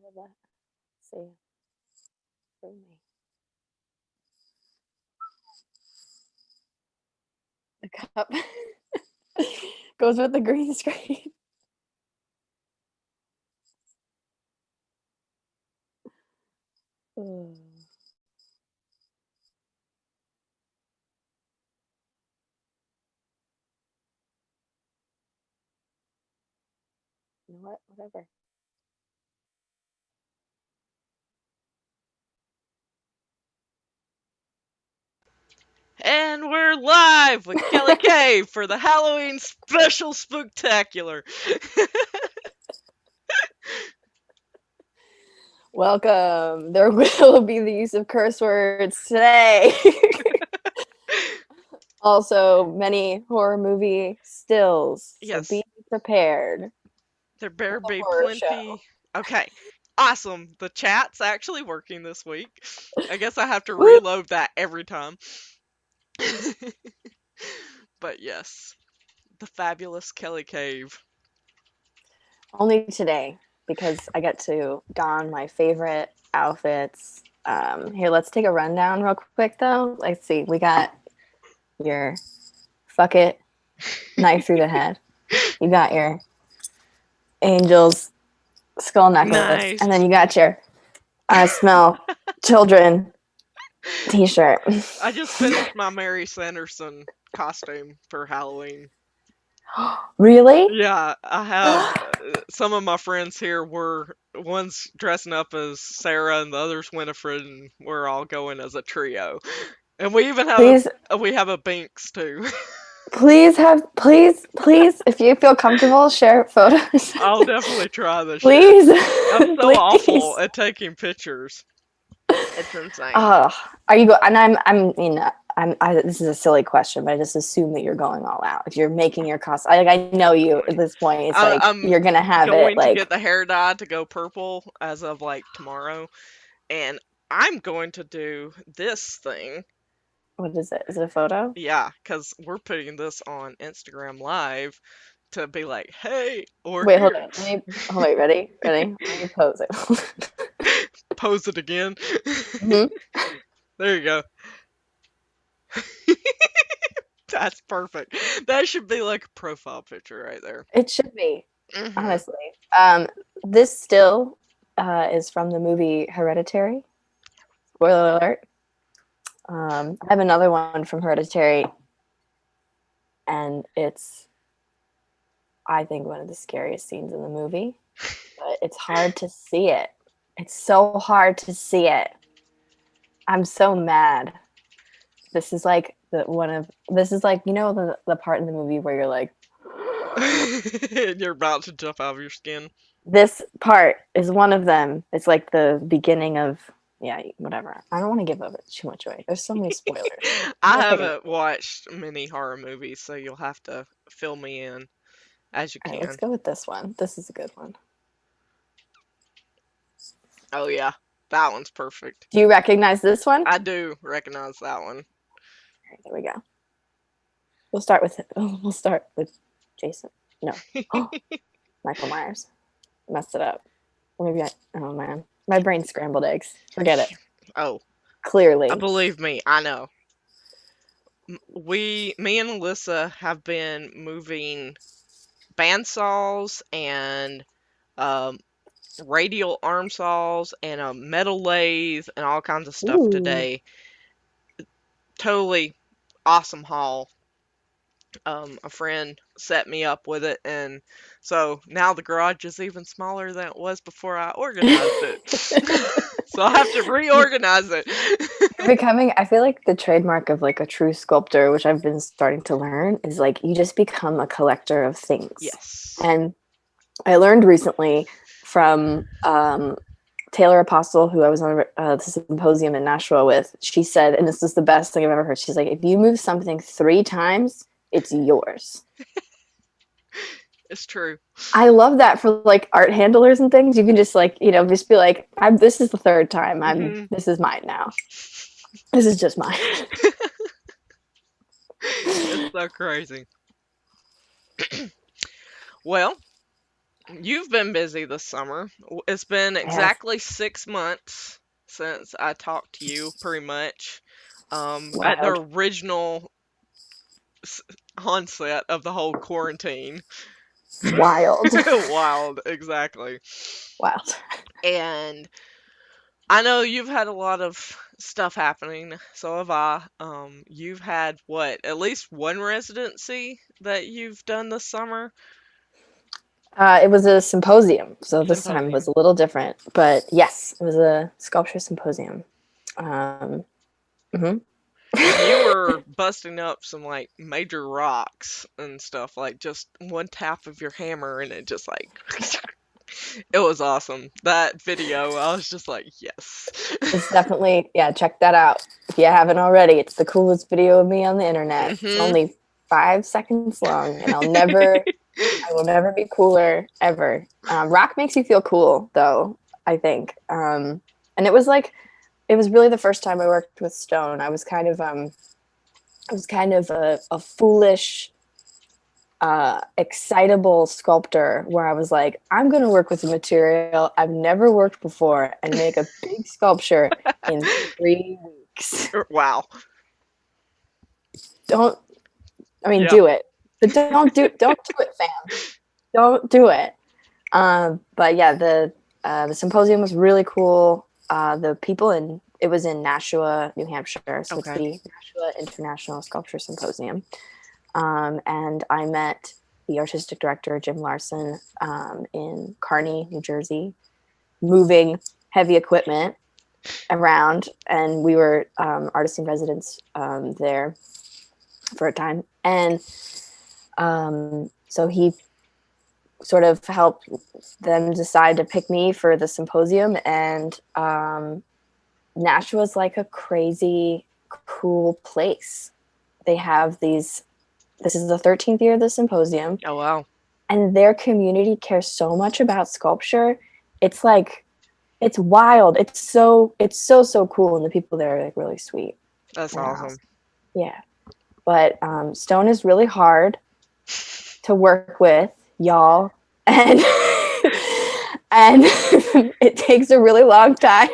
of that. Let's see. For me. The cup goes with the green screen. Hmm. You know what? Whatever. And we're live with Kelly K for the Halloween special spooktacular. Welcome. There will be the use of curse words today. Also, many horror movie stills. So Yes, be prepared there for better the be horror show. plenty. Okay, awesome. The chat's actually working this week. I guess I have to Woo! reload that every time. But yes, the fabulous Kelly Cave. Only today because I get to don my favorite outfits. Here, let's take a rundown real quick though. Let's see. We got your fuck it knife through the head. You got your angel's skull necklace, and then Nice. you got your I smell children t-shirt. I just finished my Mary Sanderson costume for Halloween. Really? Yeah, I have some of my friends here were one's dressing up as Sarah and the other's Winifred, and we're all going as a trio. And we even have Please, a Binks too. please, if you feel comfortable, share photos. I'll definitely try this year. Please, I'm so awful please. at taking pictures. It's insane. Oh, are you go? And this is a silly question, but I just assume that you're going all out. If you're making your costume, I know you at this point. It's like I'm you're gonna have it going to like get the hair dye to go purple as of like tomorrow, and I'm going to do this thing. what is it? Is it a photo? Yeah, because we're putting this on Instagram Live to be like, hey, or Wait, hold here, on. Wait, ready? Ready? Let me pose it. pose it again. hmm There you go. That's perfect. That should be like a profile picture right there. It should be, Hmm. honestly. This still is from the movie Hereditary. Spoiler alert. I have another one from Hereditary, and it's, I think, one of the scariest scenes in the movie. But it's hard to see it. It's so hard to see it. I'm so mad. This is like the part in the movie where you're like, You're about to jump out of your skin. this part is one of them. It's like the beginning of, yeah, whatever. I don't want to give up too much away. There's so many spoilers. I'm I gonna pick a haven't watched many horror movies, so you'll have to fill me in as you All right, let's can. go with this one. This is a good one. Oh, yeah, that one's perfect. Do you recognize this one? I do recognize that one. All right, there we go. We'll start with Jason. No. Michael Myers. Messed it up. Or maybe oh man. My brain scrambled eggs. Forget it. Oh, Clearly. believe me, I know. Me and Alyssa have been moving bandsaws and um, radial arm saws and a metal lathe and all kinds of stuff Ooh. today. Totally awesome haul. A friend set me up with it, and so now the garage is even smaller than it was before I organized it. So I have to reorganize it. Becoming, I feel like the trademark of like a true sculptor, which I've been starting to learn, is like you just become a collector of things. Yes. And I learned recently from Taylor Apostle, who I was on the symposium in Nashville with. She said, and this is the best thing I've ever heard. She's like, if you move something 3 times, it's yours. It's true. I love that for like art handlers and things. You can just like, just be like, this is the third time. Hmm. This is mine now. This is just mine. It's so crazy. Well, You've been busy this summer. It's been I have. exactly 6 months since I talked to you, pretty much. At the Wild. original s- onset of the whole quarantine. Wild. Wild, exactly. Wild. And I know you've had a lot of stuff happening, so have I. You've had what, at least one residency that you've done this summer? It was a symposium, so this time was Symposium. a little different. But yes, it was a sculpture symposium. Um, mhm. And you were busting up some like major rocks and stuff, like just one tap of your hammer and it just like it was awesome. That video, I was just like, yes. It's definitely, yeah, check that out if you haven't already. It's the coolest video of me on the internet. It's Hmm. only 5 seconds long, and I will never be cooler ever. Rock makes you feel cool, though, I think. And it was really the first time I worked with stone. I was kind of a foolish, excitable sculptor where I was like, I'm going to work with a material I've never worked before and make a big sculpture in 3 weeks. Wow. Don't, I mean, Yeah. do it, but don't do it, fam. Don't do it. But yeah, the symposium was really cool. The people in it was in Nashua, New Hampshire, so it's Okay. the Nashua International Sculpture Symposium. And I met the artistic director Jim Larson in Kearney, New Jersey, moving heavy equipment around, and we were artist in residence there for a time. And so he sort of helped them decide to pick me for the symposium. And Nashua's like a crazy cool place. They have these, this is the 13th year of the symposium, Oh wow. and their community cares so much about sculpture. It's like, it's wild. So cool. And the people there are like really sweet. That's And awesome. yeah. But stone is really hard to work with, y'all. And and it takes a really long time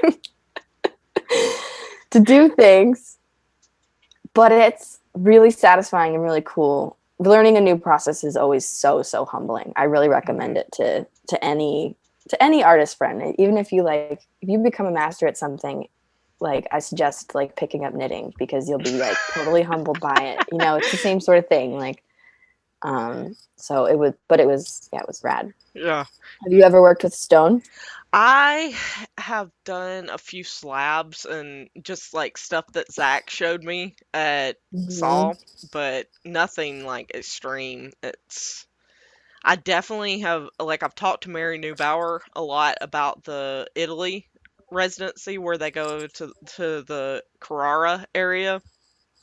to do things, but it's really satisfying and really cool. Learning a new process is always so humbling. I really recommend Hmm. it to any artist friend. Even if you like, if you become a master at something, like I suggest like picking up knitting, because you'll be like totally humbled by it. You know, it's the same sort of thing. Like so it was, but it was, yeah, it was rad. Yeah. Have you ever worked with stone? I have done a few slabs and just like stuff that Zach showed me at Mm-hmm. Sol, but nothing like extreme. I definitely have, like, I've talked to Mary Neubauer a lot about the Italy residency where they go to the Carrara area.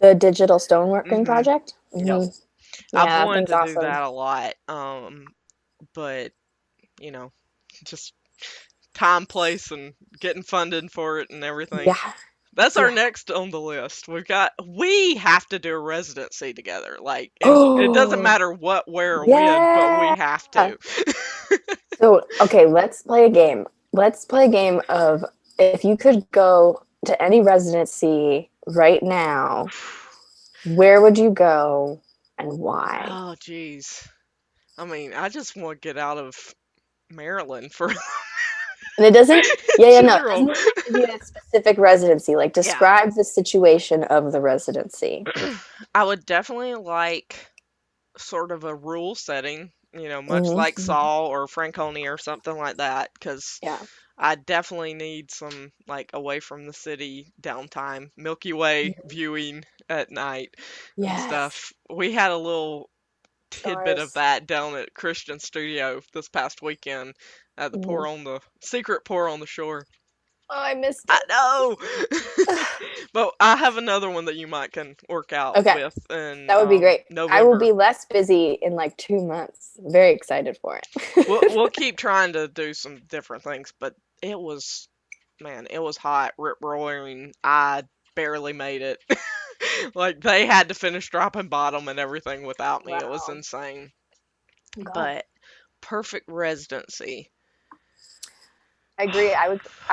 The digital stoneworking Hmm. project. Yep. Mm-hmm. I've Yeah, that wanted thing's to do awesome. that a lot, but you know, just time, place, and getting funded for it and everything. Yeah, That's our yeah. next on the list. We have to do a residency together. Like, and it doesn't Oh, matter what, where, or when, but we yeah. have to. So, okay, let's play a game. Let's play a game of, if you could go to any residency right now, where would you go and why? Oh, geez. I mean, I just want to get out of Maryland for And it doesn't, no, it general. doesn't even have to be a specific residency. Like, Yeah. describe the situation of the residency. I would definitely like sort of a rule setting, much like Mm-hmm. Saul or Franconia or something like that, because Yeah. I definitely need some like away from the city downtime, Milky Way viewing at night and Yes. stuff. We had a little tidbit of Stars. that down at Christian Studio this past weekend at the Mhm. pour on the secret pour on the shore. Oh, I missed I it. know. But I have another one that you might can work out Okay, with in that would be great. I will November. be less busy in like 2 months. Very excited for We'll it. keep trying to do some different things, but it was, man, it was hot, rip roaring. I barely made it. Like they had to finish dropping bottom and everything without me. It was Wow. insane. God. But perfect residency. I agree. I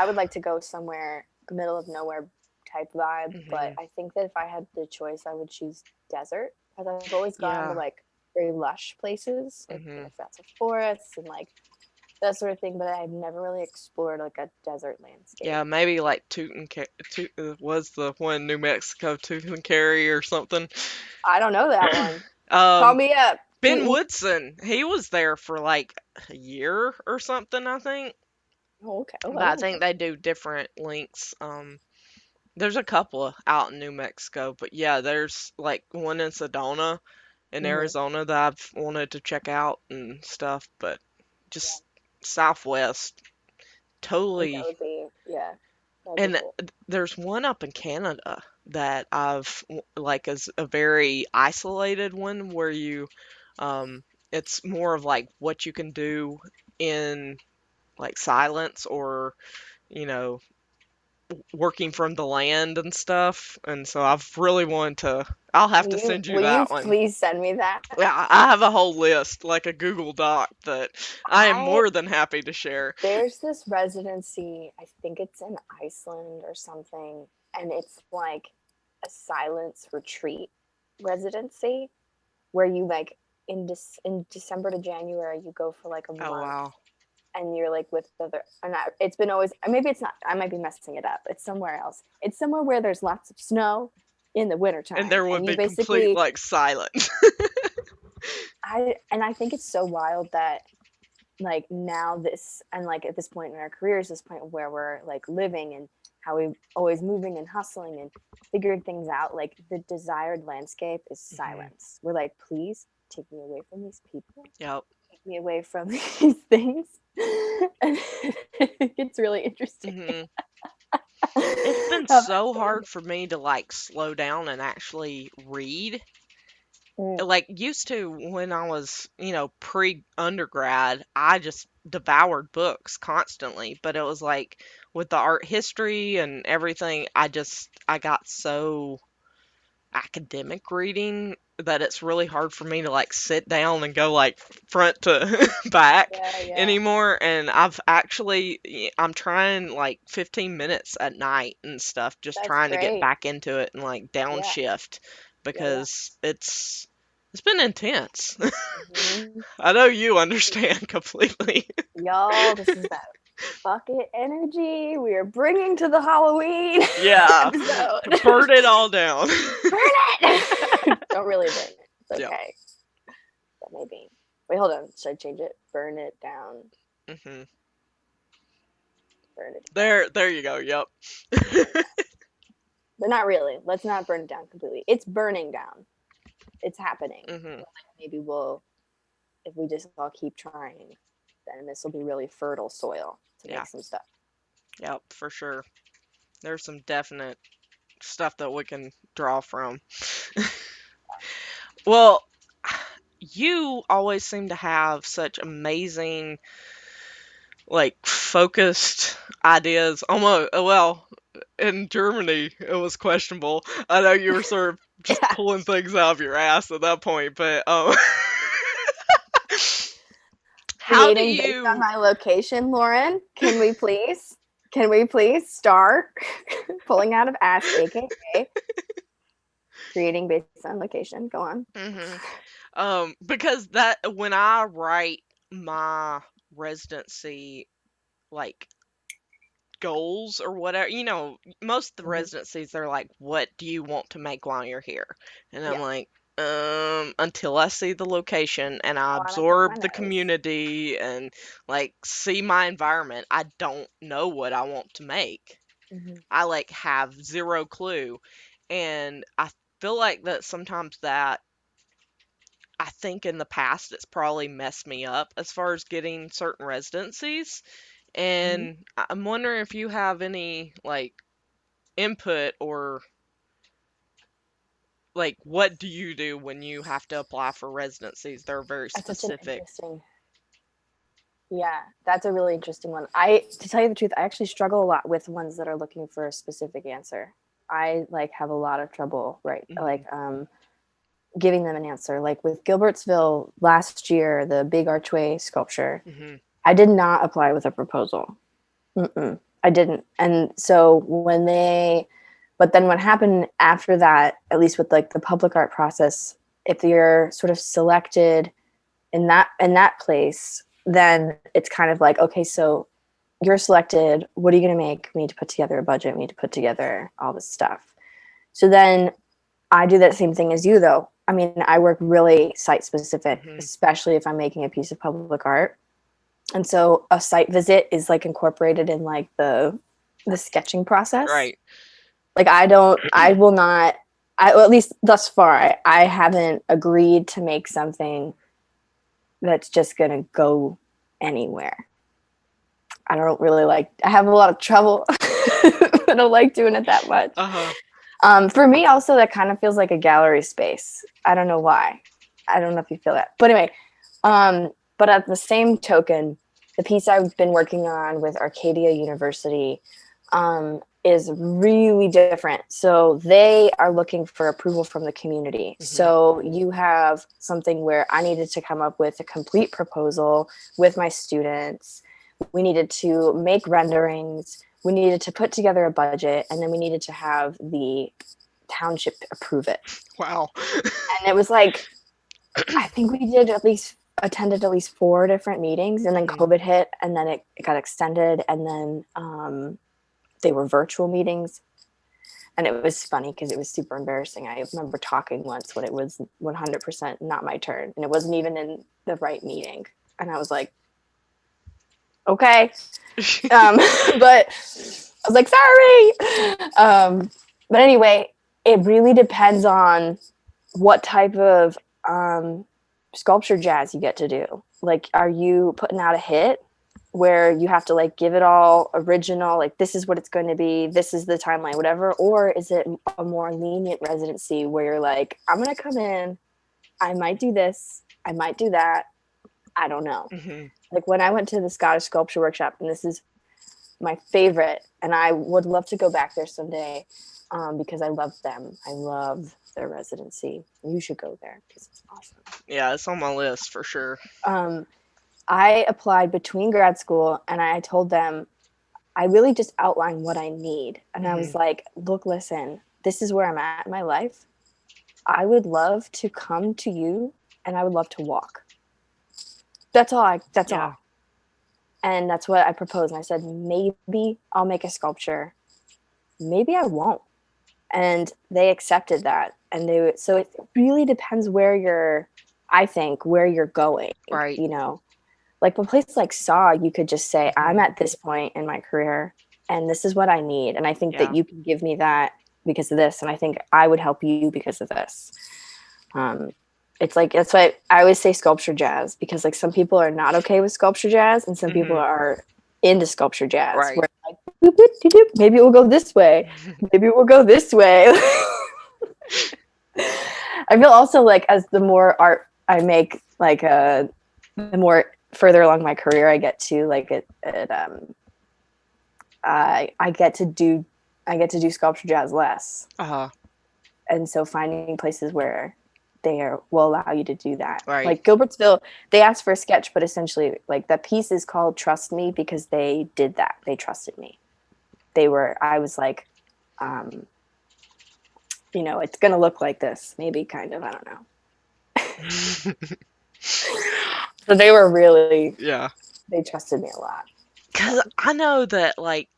would like to go somewhere middle of nowhere type vibe, but Hmm. I think that if I had the choice, I would choose desert because I've always gone to Yeah. like very lush places, like Hmm. lots of forests and like that sort of thing. But I've never really explored like a desert landscape. Yeah, maybe like was the one New Mexico Tooth or something. I don't know that one. Call Um, me up, Ben Tootin'. Woodson, he was there for like a year or something, I think. Oh, okay. Oh, But I oh, think okay. they do different links. There's a couple out in New Mexico, but yeah, there's like one in Sedona in Mm-hmm. Arizona that I've wanted to check out and stuff, but Yeah, just Southwest, I think that totally. would be yeah, that would be And cool. there's one up in Canada that like is a very isolated one where um, it's more of like what you can do in like silence or, you know, working from the land and stuff. And so I've really wanted to, I'll have Will to you send you will you that one. please send me that? Yeah, I have a whole list, like a Google Doc, that I am I more than happy to share. There's this residency, I think it's in Iceland or something, and it's like a silence retreat residency where you like in December to January you go for like a Oh, month wow. and you're like with other and it's been always maybe it's not I might be messing it up. It's somewhere else. It's somewhere where there's lots of snow in the And wintertime there would and you be complete, basically like, silence. I think it's so wild that like now this and like at this point in our careers this point where we're like living and how we always moving and hustling and figuring things out like the desired landscape is Hmm. silence. We're like, please take me away from these people, Yep. take me away from these things. And it's really interesting. Hmm. It's been How so fascinating. hard for me to like slow down and actually read. Mm, Like used to when I was, pre-undergrad, I just devoured books constantly, but it was like with the art history and everything, I got so academic reading that it's really hard for me to like sit down and go like front to back yeah, yeah, anymore. And I'm trying like 15 minutes at night and stuff, just that's trying to get great. back into it and like Yeah, downshift yeah, yeah. because it's been intense. Hmm. I know you understand completely. Y'all, this is that bucket energy we are bringing to the Halloween Yeah, episode. burn it all down. Burn it! Don't really burn it. It's Yep. okay. But maybe. Wait, hold on. Should I change it? Burn it down. Hmm. Burn it down. There you go. Yep. Burn it down. But not really. Let's not burn it down completely. It's burning down. It's happening. Hmm. But maybe we'll, if we just all keep trying, then this will be really fertile soil to Yeah. make some stuff. Yep. For sure. There's some definite stuff that we can draw from. Well, you always seem to have such amazing, like, focused ideas. Almost, well, in Germany, it was questionable. I know you were sort of just Yeah. pulling things out of your ass at that point, but how do Creating based on you? my location, Lauren. Can we please? Can we please start pulling out of ass, aka creating based on location? Go on. Hmm. Because that when I write my residency like goals or whatever, most of the Hmm. residencies they're like, what do you want to make while you're here? And I'm Yeah. like, until I see the location and I I want to pick my absorb the nose. community and like see my environment, I don't know what I want to make. Hmm. I like have zero clue. And I feel like that sometimes that I think in the past it's probably messed me up as far as getting certain residencies. Hmm. And I'm wondering if you have any like input or like what do you do when you have to apply for residencies? They're very That's such an specific. interesting. Yeah, that's a really interesting one. To tell you the truth, I actually struggle a lot with ones that are looking for a specific answer. I like have a lot of trouble, right? Hmm. Like, giving them an answer. Like with Gilbertsville last year, the big archway sculpture, Mhm. I did not apply with a proposal. Mm-mm, I didn't. And so when they, but then what happened after that, at least with like the public art process, if you're sort of selected in that place, then it's kind of like, okay, so you're selected. What are you going to make? We need to put together a budget. We need to put together all this stuff. So then I do that same thing as you, though. I mean, I work really site specific, Mhm. especially if I'm making a piece of public art. And so a site visit is like incorporated in like the sketching process. Right. Like I will not, well, at least thus far, I haven't agreed to make something that's just going to go anywhere. I don't really like, I have a lot of trouble. I don't like doing it that much. Uh-huh. For me, also, that kind of feels like a gallery space. I don't know why. I don't know if you feel that. But anyway, but at the same token, the piece I've been working on with Arcadia University is really different. So they are looking for approval from the community. Mhm. So you have something where I needed to come up with a complete proposal with my students. We needed to make renderings. We needed to put together a budget, and then we needed to have the township approve it. Wow. And it was like, I think we did at least attended at least 4 different meetings, and then Mhm. COVID hit, and then it got extended, and then they were virtual meetings. And it was funny because it was super embarrassing. I remember talking once when it was 100% not my turn, and it wasn't even in the right meeting. And I was like, okay. But I was like, sorry. But anyway, it really depends on what type of sculpture jazz you get to do. Like, are you putting out a hit where you have to like give it all original, like this is what it's going to be, this is the timeline, whatever? Or is it a more lenient residency where you're like, I'm going to come in, I might do this, I might do that, I don't know. Mhm. Like when I went to the Scottish sculpture workshop, and this is my favorite, and I would love to go back there someday because I love them. I love their residency. You should go there because it's awesome. Yeah, it's on my list for sure. Um, I applied between grad school, and I told them I really just outlined what I need, and I was Mhm. like, "Look, listen, this is where I'm at in my life. I would love to come to you, and I would love to walk. That's all. That's Yeah. all." And that's what I proposed. And I said, maybe I'll make a sculpture. Maybe I won't. And they accepted that. And so it really depends where I think, where you're going, Right. you know, like a place like Saw, you could just say, I'm Mhm. at this point in my career and this is what I need. And I think that Yeah. you can give me that because of this. And I think I would help you because of this. Um, it's like, that's why I always say sculpture jazz, because like some people are not okay with sculpture jazz and some people Mhm. are into sculpture jazz, Right. where like, boop, boop, doop, doop, maybe it will go this way. Maybe it will go this way. I feel also like as the more art I make, like the more further along my career I get to, like I get to do sculpture jazz less, Uh-huh. and so finding places where will allow you to do that. Right. Like Gilbertsville, they asked for a sketch, but essentially, like that piece is called "Trust Me" because they did that. They trusted me. I was like, um, it's gonna look like this, maybe, kind of. I don't know. So they were really, Yeah. they trusted me a lot. Cause So I know that like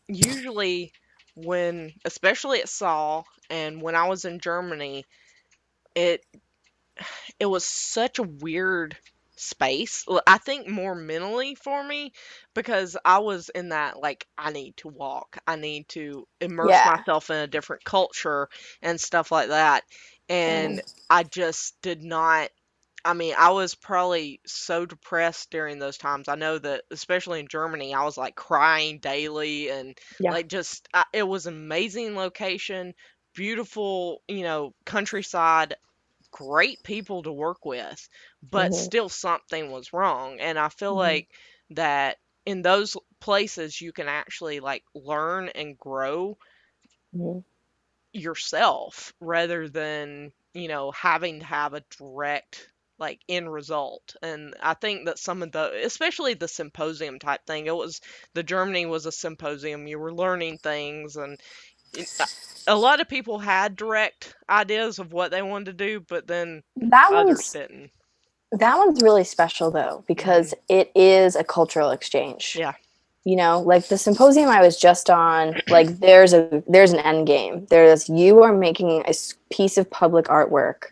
usually when especially at Saul and when I was in Germany, it it was such a weird space. I think more mentally for me because I was in that like I need to walk. I need to immerse yeah, myself in a different culture and stuff like that. same. And I just did not I mean, I was probably so depressed during those times. I know that especially in Germany, I was like crying daily and Yeah. like it was an amazing location, beautiful, countryside, great people to work with, but Hmm. still something was wrong. And I feel Hmm. like that in those places you can actually like learn and grow Hmm. yourself rather than having to have a direct like end result. And I think that some of the, especially the symposium type thing, the Germany was a symposium. You were learning things, and it, a lot of people had direct ideas of what they wanted to do, but then That others one's didn't. that one's really special though Hmm. because it is a cultural exchange. Yeah. Like the symposium I was just on, like there's an end game. There's you are making a piece of public artwork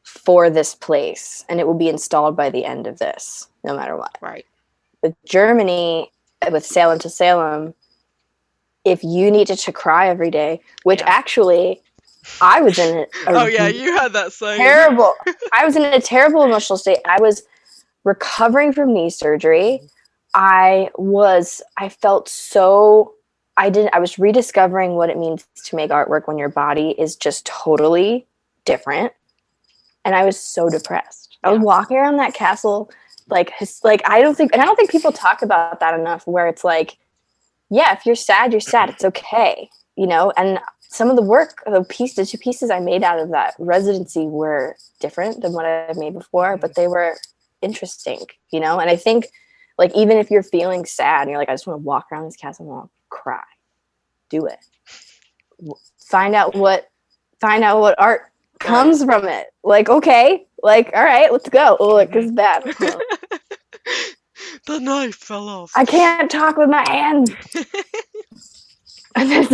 for this place, and it will be installed by the end of this, no matter what. Right. With Germany, with Salem to Salem, if you needed to cry every day, which Yeah. actually I was in Oh a yeah, you had that saying. terrible, I was in a terrible emotional state. I was recovering from knee surgery. I felt so, I was rediscovering what it means to make artwork when your body is just totally different. And I was so depressed. I was Yeah. walking around that castle like I don't think people talk about that enough, where it's like, yeah, if you're sad, you're sad. It's okay, And some of the two pieces I made out of that residency were different than what I've made before, but they were interesting, And I think, like, even if you're feeling sad and you're like, I just want to walk around this castle and cry, do it. Find out what art Right. comes from it. Like, okay, like, all right, let's go. Oh, look, this is bad. The knife fell off. I can't talk with my hands. There's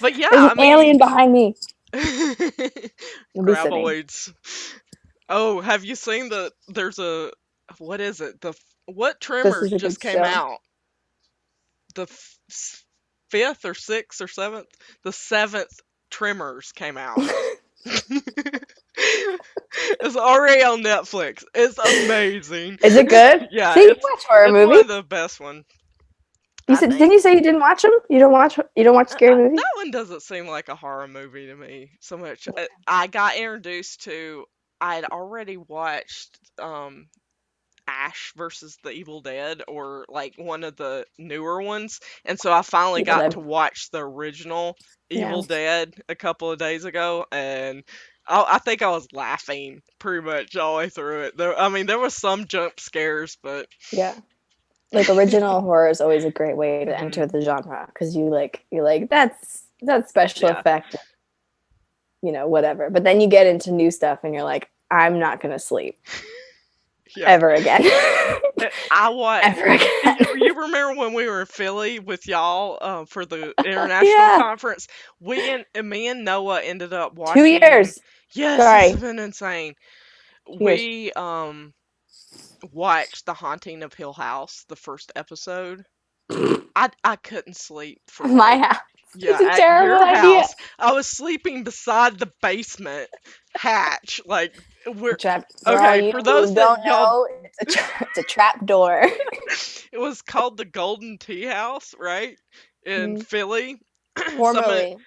But yeah, an I alien mean, behind me. You'll be sitting. graboids. Oh, have you seen there's a, what is it? What This Tremors is a just good came show. out? The fifth or sixth or seventh? The seventh Tremors came out. It's already on Netflix. It's amazing. Is it good? Yeah, See, you watch horror it's one movies. of the best ones, You I said, didn't think. you say you didn't watch them? You don't watch scary movies? That one doesn't seem like a horror movie to me so much. I got introduced to. I had already watched Ash versus the Evil Dead, or like one of the newer ones, and so I finally Evil got Dead. to watch the original Yeah. Evil Dead a couple of days ago, and I think I was laughing pretty much all the way through it. I mean, there was some jump scares, but Yeah. Like, original horror is always a great way to mhm, enter the genre, because you're like, that's special yeah, effect, whatever. But then you get into new stuff and you're like, I'm not gonna sleep yeah. ever again. I watched. Ever again. You remember when we were in Philly with y'all for the international Yeah. conference? Me and Noah ended up Two watching. years. Yes, this has Sorry. been insane. 2 years. We watched The Haunting of Hill House, the first episode. I couldn't sleep for My like, house. yeah, It's a at terrible your idea. house. I was sleeping beside the basement hatch. Like, The we're trap. For all okay, you for who those that don't y'all, know, it's a trap door. it was called the Golden Tea House, right? In Mm. Philly. Some of Formerly.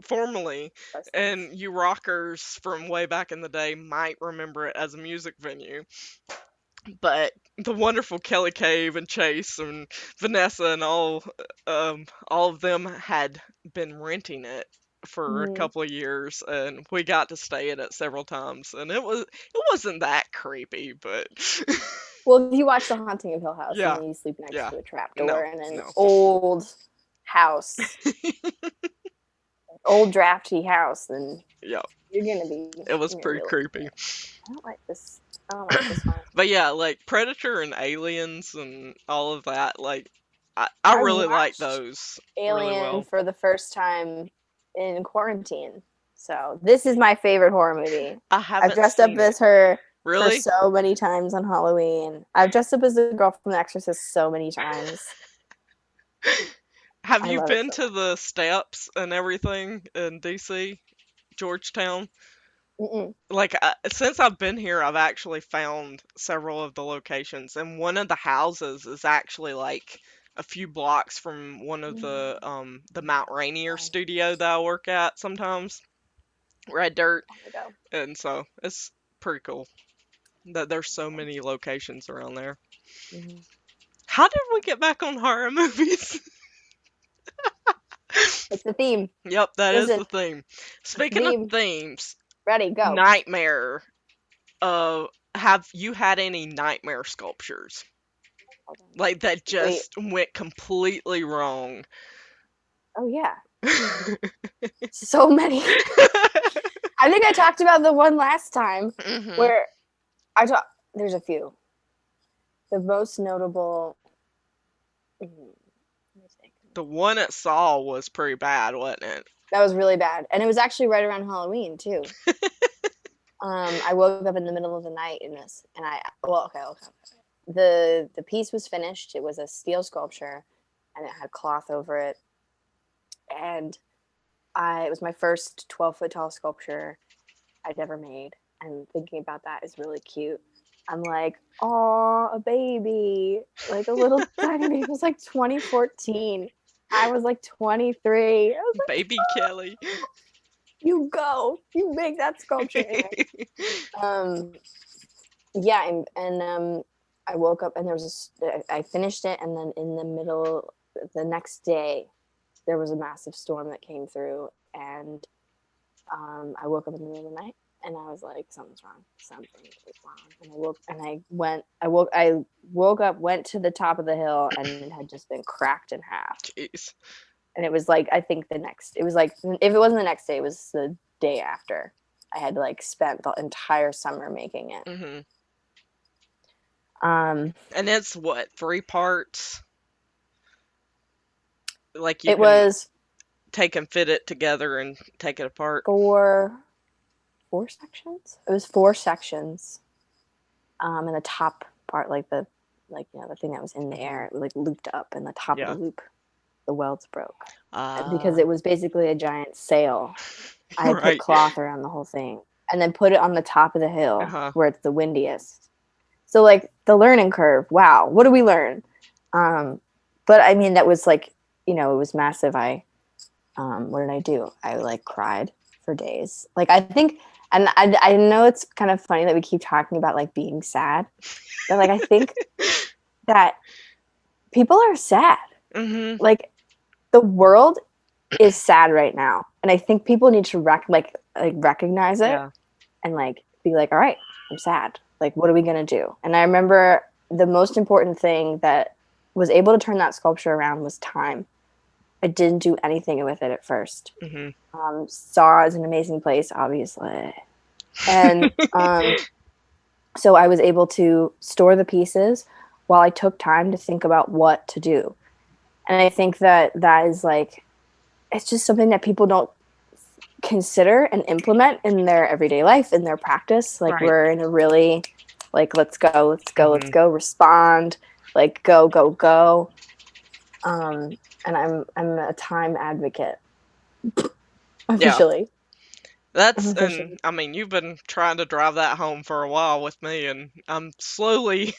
formerly, Those things. and you rockers from way back in the day might remember it as a music venue. But the wonderful Kelly Cave and Chase and Vanessa and all of them had been renting it for a Mm. couple of years, and we got to stay in it several times, and it wasn't that creepy, but Well, if you watch The Haunting of Hill House and yeah, then you sleep next yeah, to a trap door no, in an no, old house, old drafty house, then yeah, it was you're gonna be pretty a little creepy. scared. I don't like this. I don't like this one. But yeah, like Predator and Aliens and all of that, like I I really like watched those really Alien well. for the first time in quarantine. So this is my favorite horror movie. I I've haven't dressed up seen it. as her for Really? so many times on Halloween. I've dressed up as the girl from The Exorcist so many times. Have I you love it been so to the steps and everything in DC, Georgetown? much. Mm-mm. Like, since I've been here, I've actually found several of the locations, and one of the houses is actually like a few blocks from one of the Mount Rainier Fun. studio that I work at sometimes, Red Dirt, I want to go. and so it's pretty cool that there's so many locations around there. Mm-hmm. How did we get back on horror movies? It's the theme. Yep, that is Listen, the theme. it's the Speaking of theme. themes, Ready, go. nightmare. Have you had any nightmare sculptures? Hold on. Like that Wait. just went completely wrong. Oh yeah. So many. I think I talked about the one last time hmm where there's a few. The most notable. Let me think. The one at Saul was pretty bad, wasn't it? That was really bad, and it was actually right around Halloween too. I woke up in the middle of the night in this, and okay. The piece was finished. It was a steel sculpture, and it had cloth over it, and it was my first 12-foot tall sculpture I'd ever made. And thinking about that is really cute. I'm like, oh, a baby, like a little tiny baby. It was like 2014. I was like 23. I was like, Baby Kelly. you go, you make that sculpture. Anyway. Yeah, and I woke up and I finished it, and then in the middle, the next day, there was a massive storm that came through, and I woke up in the middle of the night, and I was like, something's wrong. Something is wrong. And I woke up, went to the top of the hill, and it had just been cracked in half. Jeez. And it was like, I think it was like, if it wasn't the next day, it was the day after. I had like spent the entire summer making it. hmm And it's what, 3 parts? Like you it can was take and fit it together and take it apart. four sections. It was 4 sections. And the top part, the thing that was in the air, it like looped up, and the top of the loop, the welds broke. Because it was basically a giant sail. I had put cloth around the whole thing, and then put it on the top of the hill where it's the windiest. So like the learning curve, wow, what do we learn? But I mean, that was like, it was massive. What did I do? I like cried for days. Like I think, and I know it's kind of funny that we keep talking about like being sad, but like I think that people are sad. Mm-hmm. Like the world is sad right now, and I think people need to recognize it and like be like, all right, I'm sad. Like, what are we gonna do? And I remember the most important thing that was able to turn that sculpture around was time. I didn't do anything with it at first. Mm-hmm. Saw is an amazing place, obviously. And so I was able to store the pieces while I took time to think about what to do. And I think that is like, it's just something that people don't consider and implement in their everyday life, in their practice. Like we're in a really like, let's go, respond, like go. And I'm a time advocate. Officially. Yeah. That's, and I mean, you've been trying to drive that home for a while with me, and I'm slowly.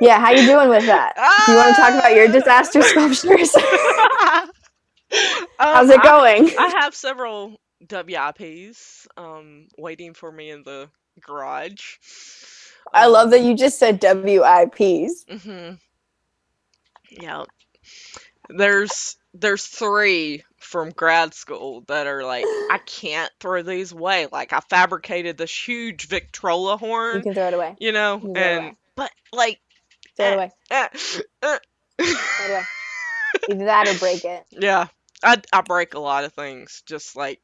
Yeah, how you doing with that? Do you want to talk about your disaster sculptures? How's it going? I have several WIPs waiting for me in the garage. I love that you just said WIPs. Mm-hmm. Yeah. There's 3 from grad school that are like, I can't throw these away. Like I fabricated this huge Victrola horn. You can throw it away. But like throw it away. Throw it away. Either that or break it. Yeah. I break a lot of things, just like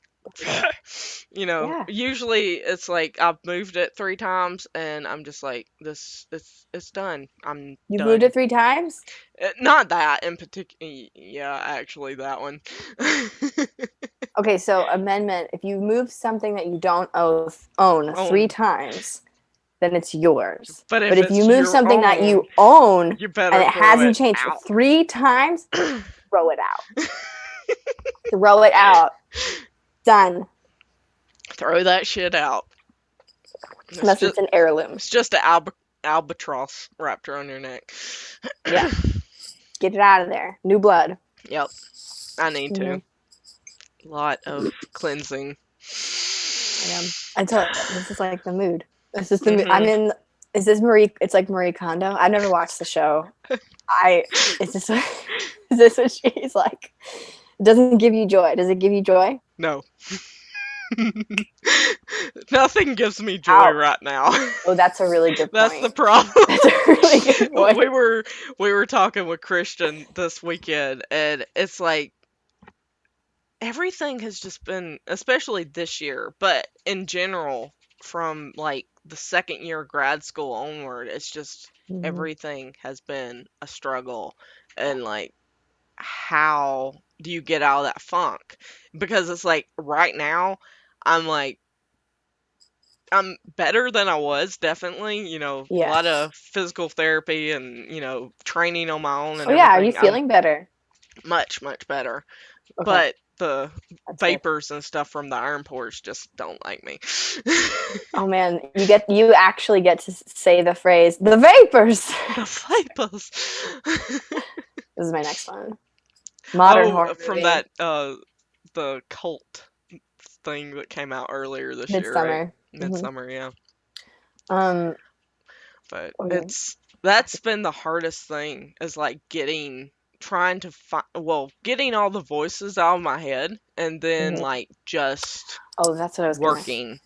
usually it's like I've moved it 3 times and I'm just like, it's done. You've moved it 3 times? Not that in particular. Yeah, actually that one. Okay, so amendment, if you move something that you don't own 3 times, then it's yours. But if you move something that you own and it hasn't changed 3 times, throw it out. Throw it out. Done. Throw that shit out. Unless it's an heirloom. It's just an albatross wrapped around your neck. Yeah. Get it out of there. New blood. Yep. I need to. Lot of cleansing. I tell you, this is like the mood. This is the mood. I'm in. Is this Marie? It's like Marie Kondo. I've never watched the show. Is this what she's like? It doesn't give you joy. Does it give you joy? No. Nothing gives me joy Ouch. right now. Oh, that's a really good That's the point. problem. That's a really good point. We were talking with Christian this weekend, and it's like everything has just been, especially this year, but in general, from like the second year of grad school onward, it's just Mhm. everything has been a struggle. And like, how do you get out of that funk? Because it's like right now, I'm like, I'm better than I was, definitely. A lot Yes. of physical therapy and, training on my own Oh and yeah, are you everything. I'm feeling better? much, much better. Okay, But the that's good. vapors and stuff from the iron pores just don't like me. Oh man, you actually get to say the phrase "the vapors." The vapors. This is my next one. Modern Oh, horror from movie, that the cult thing that came out earlier this year, right? Midsummer. Hmm. Midsummer, yeah. Um. But Okay. that's been the hardest thing, is like trying to find, well, getting all the voices out of my head, and then Mhm. like just Oh, that's what I was gonna. working.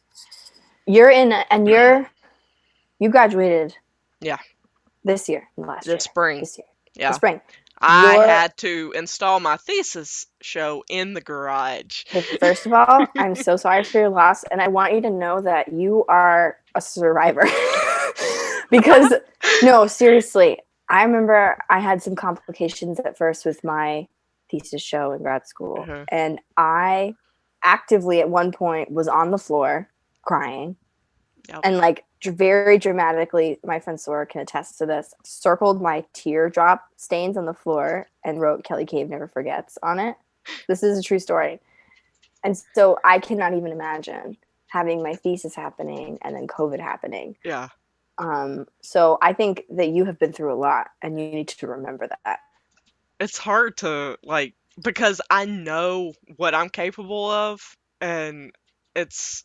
You're in, and you graduated Yeah, this year, last this year, spring. this year, the Yeah. spring. I You're had to install my thesis show in the garage. Okay, first of all, I'm so sorry for your loss, and I want you to know that you are a survivor. Because, no, seriously, I remember I had some complications at first with my thesis show in grad school, Uh-huh. and I actively at one point was on the floor crying Yep. and like very dramatically, my friend Sora can attest to this, circled my teardrop stains on the floor and wrote Kelly Cave Never Forgets on it. This is a true story. And so I cannot even imagine having my thesis happening and then COVID happening. Yeah. So I think that you have been through a lot and you need to remember that. It's hard to like, because I know what I'm capable of, and it's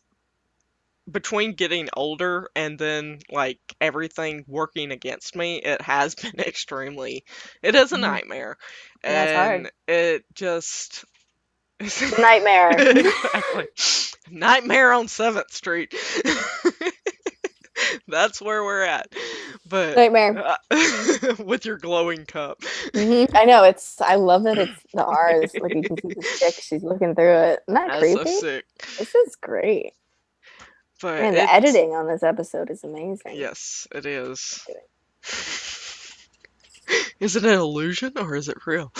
between getting older and then like everything working against me, it has been it is a Mhm. nightmare. Yeah, it's hard. And it just It's a nightmare. exactly. Nightmare on 7th Street. That's where we're at. But Nightmare. with your glowing cup. I know. I love that it's the R's. Like you can see the chick. She's looking through it. Isn't that That's so creepy? sick. This is great. But Man, the it's, editing on this episode is amazing. yes, it is. Is it an illusion or is it real?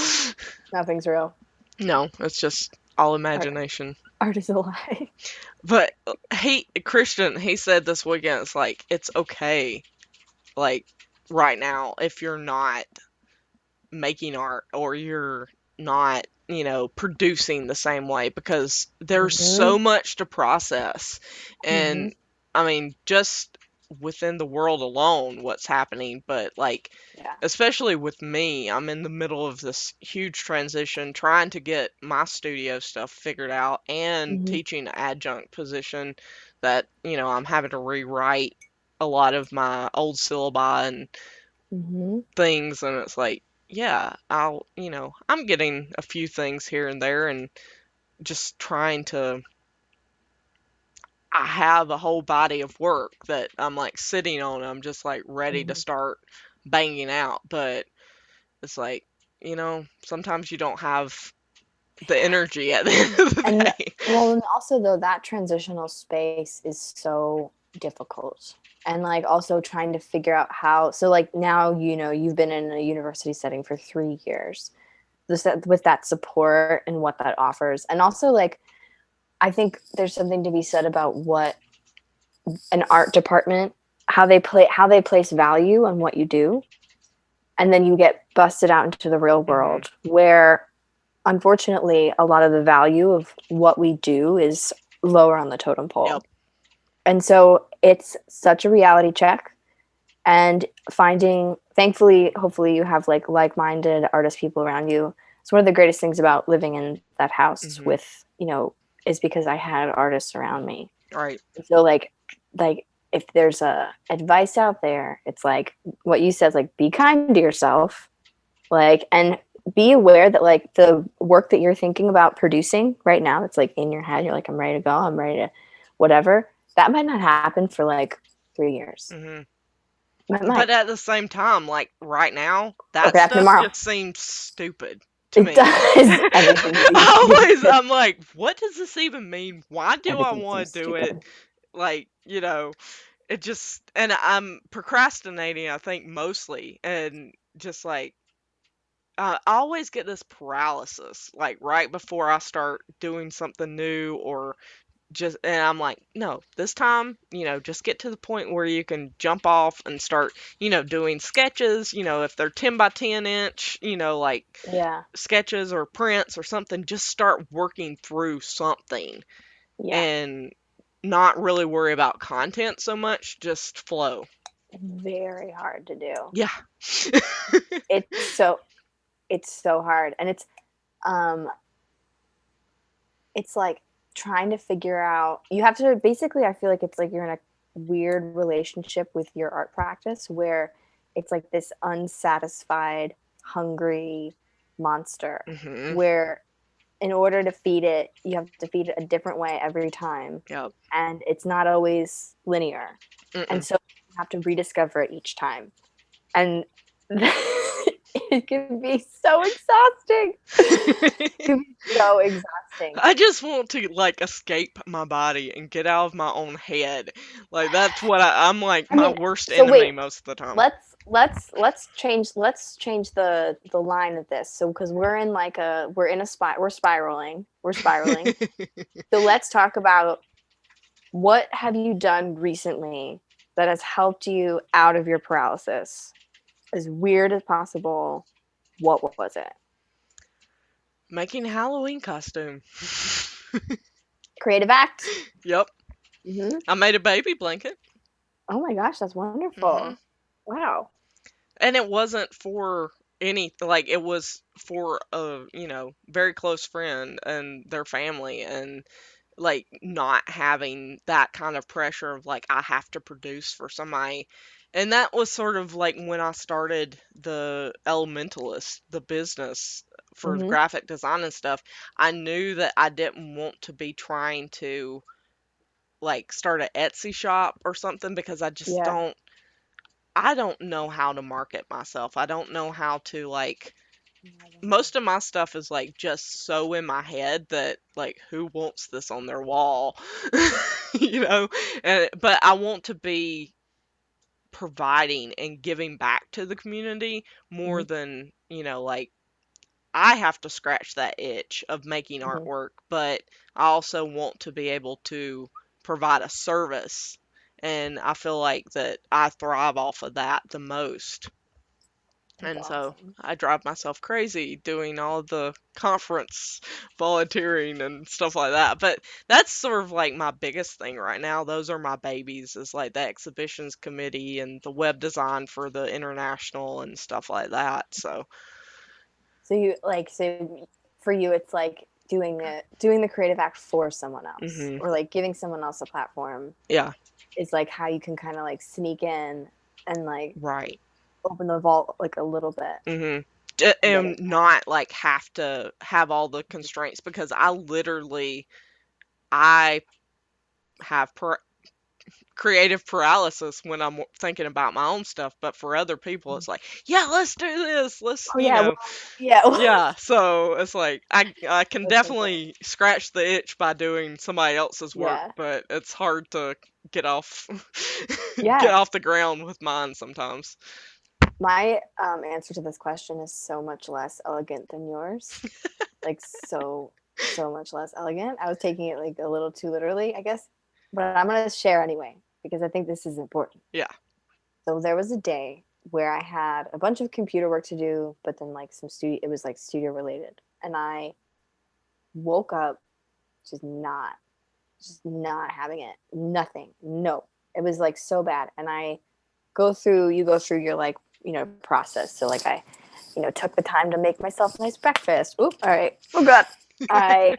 Nothing's real. No, it's just all Art, imagination. art is a lie. But Christian, he said this weekend, it's like, it's okay, like, right now, if you're not making art or you're not, producing the same way, because there's Hmm. so much to process. Hmm. And I mean, just within the world alone, what's happening, but like, Yeah. especially with me, I'm in the middle of this huge transition, trying to get my studio stuff figured out and Hmm. teaching an adjunct position that, I'm having to rewrite a lot of my old syllabi and Hmm. things. And it's like, yeah, I'm getting a few things here and there, and just trying to, I have a whole body of work that I'm like sitting on. I'm just like ready to Hmm. start banging out. But it's like, sometimes you don't have the energy at the end of the And day. well, and also though that transitional space is so difficult. And like also trying to figure out how, so like now, you've been in a university setting for 3 years. With that support and what that offers. And also like I think there's something to be said about what an art department, how they place value on what you do. And then you get busted out into the real Hmm. world where unfortunately a lot of the value of what we do is lower on the totem pole. Yep. And so it's such a reality check, and finding, thankfully, hopefully you have like-minded artist people around you. It's one of the greatest things about living in that house Hmm. with, is because I had artists around me. Right. So like if there's a advice out there, it's like what you said, like be kind to yourself, like, and be aware that like the work that you're thinking about producing right now, that's like in your head, you're like, I'm ready to go, I'm ready to whatever, that might not happen for like 3 years. Hmm. It But might. at the same time, like right now, Or it that could happen stuff tomorrow. just seems stupid to It me. does. Everything seems stupid. I'm like, what does this even mean? Why do I Everything want seems to do it? stupid. Like, it just, and I'm procrastinating, I think, mostly. And just like, I always get this paralysis, like right before I start doing something new or and I'm like, no, this time, just get to the point where you can jump off and start, doing sketches, if they're 10 by 10 inch, like Yeah. sketches or prints or something, just start working through something Yeah. and not really worry about content so much, just flow. Very hard to do. Yeah. It's so it's so hard. And um it's like trying to figure out, you have to basically, I feel like it's like you're in a weird relationship with your art practice where it's like this unsatisfied, hungry monster Hmm. where in order to feed it, you have to feed it a different way every time. Yep. And it's not always linear. And Mm-mm. so you have to rediscover it each time. And it can be so exhausting. It can be so exhausting. I just want to like escape my body and get out of my own head. Like that's what I'm like I my mean, worst so enemy wait, most of the time. let's change the line of this. So because we're spiraling. So let's talk about, what have you done recently that has helped you out of your paralysis? As weird as possible, what was it? Making a Halloween costume. Creative act. Yep. Hmm. I made a baby blanket. Oh my gosh, that's Hmm. wonderful. Wow. And it wasn't for any, like it was for a, very close friend and their family, and like not having that kind of pressure of like I have to produce for somebody. And that was sort of like when I started the Elementalist, the business for Hmm. graphic design and stuff. I knew that I didn't want to be trying to like start an Etsy shop or something because Yeah. I don't know how to market myself. I don't know how to like, Neither do most of my stuff is like just so in my head that like who wants this on their wall? you know but I want to be providing and giving back to the community I. more Hmm. than like I have to scratch that itch of making Hmm. artwork, but I also want to be able to provide a service, and I feel like that I thrive off of that the most. That's And so awesome. I drive myself crazy doing all the conference volunteering and stuff like that. But that's sort of like my biggest thing right now. Those are my babies, is like the exhibitions committee and the web design for the international and stuff like that. So, So for you, it's like doing the creative act for someone else, hmm, or like giving someone else a platform yeah, is like how you can kind of like sneak in and like right. open the vault like a little bit. Hmm. I get And it. not like have to have all the constraints, because I have creative paralysis when I'm thinking about my own stuff, but for other people, it's like, yeah, let's do this. Let's, Oh yeah, well, yeah. yeah. So it's like I can That's so cool. definitely scratch the itch by doing somebody else's work, Yeah, but it's hard to get off get yeah. off the ground with mine sometimes. My answer to this question is so much less elegant than yours. Like so much less elegant. I was taking it like a little too literally, I guess, but I'm gonna share anyway because I think this is important. Yeah. So there was a day where I had a bunch of computer work to do, but then like some studio, it was like studio related. And I woke up just not, just not having it. Nothing. No. It was like so bad. And you go through your like, process. So like took the time to make myself a nice breakfast. Oop, all right. Oh God. I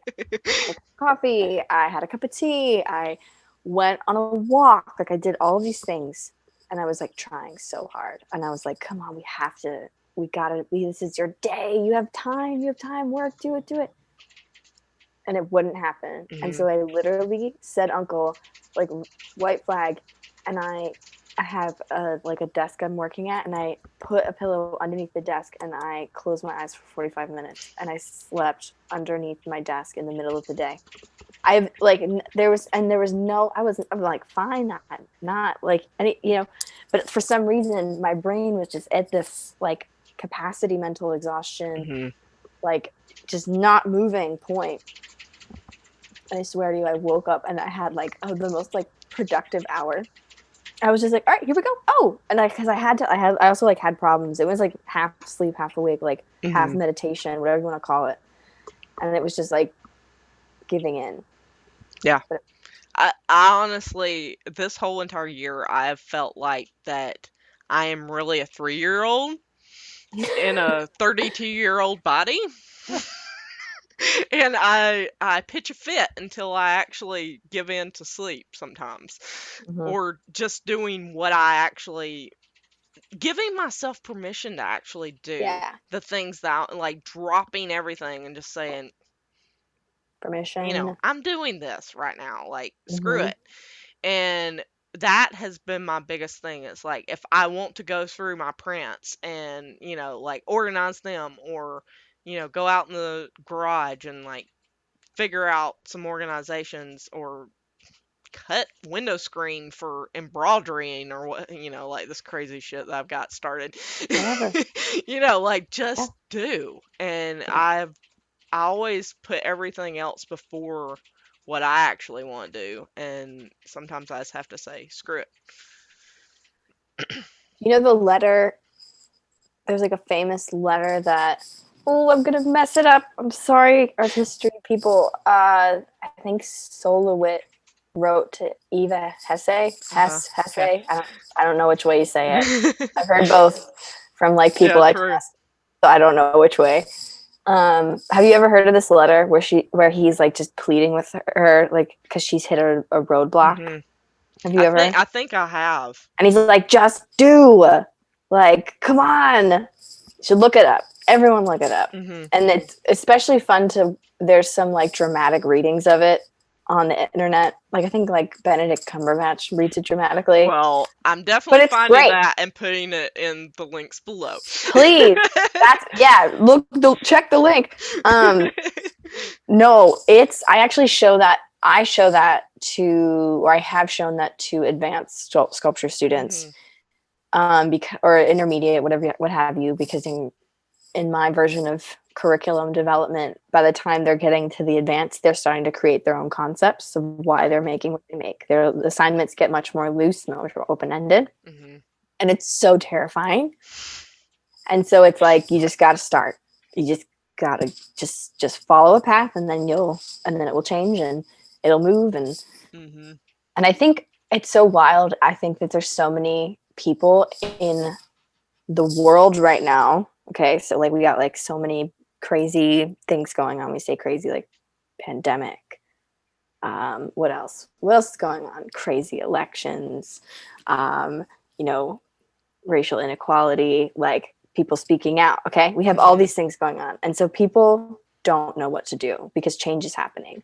had coffee. I had a cup of tea. I went on a walk. Like I did all of these things, and I was like trying so hard. And I was like, "Come on, this is your day. You have time, work, do it. And it wouldn't happen. And Mhm. so I literally said, uncle, like, white flag. And I have like a desk I'm working at, and I put a pillow underneath the desk, and I closed my eyes for 45 minutes, and I slept underneath my desk in the middle of the day. I've like there was no I'm like fine, not like any, but for some reason my brain was just at this like capacity mental exhaustion, Mhm. like just not moving point. And I swear to you, I woke up and I had like the most like productive hour. I was just like, all right, here we go. Oh, and because I also like had problems. It was like half sleep, half awake, like half Mhm. meditation, whatever you want to call it. And it was just like giving in. Yeah. But I honestly, this whole entire year, I have felt like that I am really a 3-year-old in a 32-year-old body. And I pitch a fit until I actually give in to sleep sometimes. Mhm. Or just doing what I actually giving myself permission to actually do Yeah, the things that like dropping everything and just saying, permission. I'm doing this right now. Like, screw Hmm. it. And that has been my biggest thing. It's like if I want to go through my prints and, like organize them or, go out in the garage and like figure out some organizations or cut window screen for embroidering or what, like this crazy shit that I've got started. Whatever. Like Yeah, just do. And yeah. I always put everything else before what I actually want to do, and sometimes I just have to say screw it. The letter, there's like a famous letter that, oh, I'm gonna mess it up. I'm sorry, art history people. I think Sol Lewitt wrote to Eva Hesse. Uh-huh. Hesse. Okay. I don't know which way you say it. I've heard both from like Yeah, people I true. trust, so I don't know which way. Have you ever heard of this letter where he's like just pleading with her, like because she's hit a roadblock? Hmm. Have you ever? I think I have. And he's like, just do, like, come on. You should look it up. Everyone look it up. Hmm. And it's especially fun there's some like dramatic readings of it on the internet. Like, I think like Benedict Cumberbatch reads it dramatically, Well, I'm but definitely it's finding great. that and putting it in the links below. Please. Yeah, check the link. No, I actually show that to, or I have shown that to advanced sculpture students, Hmm. because, or intermediate, whatever, what have you, because in my version of curriculum development, by the time they're getting to the advanced, they're starting to create their own concepts of why they're making what they make. Their assignments get much more loose, much more open-ended, Hmm. and it's so terrifying. And so it's like you just got to start. You just got to just follow a path, and then it will change, and it'll move. Hmm. And I think it's so wild. I think that there's so many people in the world right now. Okay, so like we got like so many crazy things going on. We say crazy, like pandemic. What else? What else is going on? Crazy elections. Um, you know, racial inequality, like people speaking out. Okay, we have all Hmm. these things going on, and so people don't know what to do because change is happening.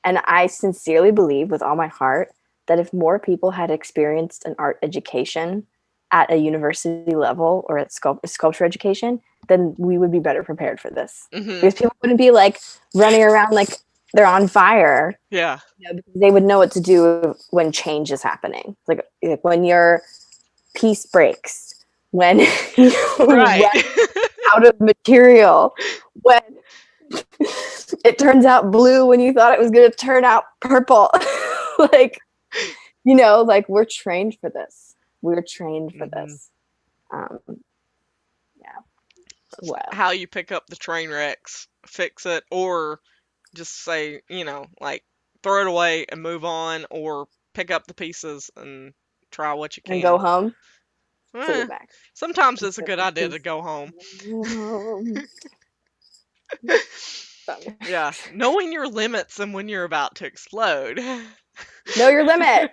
And I sincerely believe with all my heart that if more people had experienced an art education at a university level or at sculpture education, then we would be better prepared for this. Hmm. Because people wouldn't be like running around like they're on fire. Yeah. Because they would know what to do when change is happening. Like when your piece breaks, when you Right. run out of material, when it turns out blue when you thought it was going to turn out purple. like, like we're trained for this. We're trained for Hmm. this. Um, yeah. Well, How you pick up the train wrecks, fix it, or just say, like throw it away and move on, or pick up the pieces and try what you and go can. home, put Eh, it back. sometimes it's a Put good the idea to piece go home. home. Yeah, knowing your limits and when you're about to explode. Know your limit.